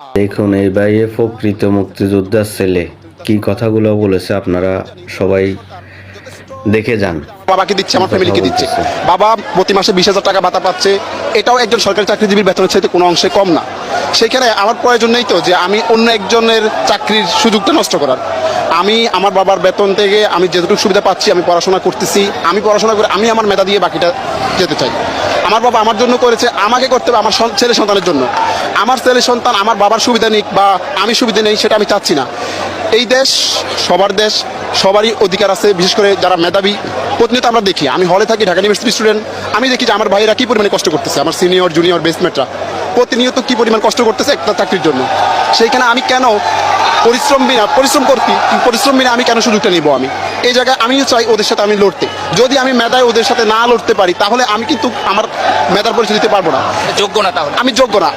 দেখুন এই ভাইয়ে প্রকৃত মুক্তিযোদ্ধার ছেলে কি কথাগুলো বলেছে আপনারা সবাই দেখে যান। বাবাকে দিচ্ছে, আমার কথা ফ্যামিলিকে দিচ্ছে। বলতেছে। বাবা প্রতি মাসে 20,000 টাকা ভাতা পাচ্ছে, এটাও একজন সরকারি চাকরিজীবীর বেতনের চাইতে কোনো অংশে কম না। সেখানে আমার প্রয়োজন নেই তো যে আমি অন্য একজনের চাকরির সুযোগটা নষ্ট করার। আমি আমার বাবার বেতন থেকে আমি যেটুকু সুবিধা পাচ্ছি, আমি পড়াশোনা করতেছি, আমি পড়াশোনা করে আমি আমার মেধা দিয়ে বাকিটা যেতে চাই। আমার বাবা আমার জন্য করেছে, আমাকে করতে হবে আমার ছেলে সন্তানের জন্য। আমার ছেলে সন্তান আমার বাবার সুবিধা নিক বা আমি সুবিধা নেই, সেটা আমি চাচ্ছি না। এই দেশ সবার দেশ, সবারই অধিকার আছে। বিশেষ করে যারা মেধাবী, প্রতিনিয়ত আমরা দেখি, আমি হলে থাকি, ঢাকা ইউনিভার্সিটি স্টুডেন্ট, আমি দেখি যে আমার ভাইয়েরা কী পরিমাণে কষ্ট করতেছে, আমার সিনিয়র জুনিয়র বেসমেটরা প্রতিনিয়ত কী পরিমাণ কষ্ট করতেছে একটা চাকরির জন্য। সেইখানে আমি কেন পরিশ্রম বিনা আমি কেন সুযোগটা নিব? আমি এই জায়গায় আমিও চাই ওদের সাথে আমি লড়তে। যদি আমি মেধায় ওদের সাথে না লড়তে পারি, তাহলে আমি কিন্তু আমার মেধার পরিচয় দিতে পারবো না, যোগ্য না, তাহলে আমি যোগ্য না।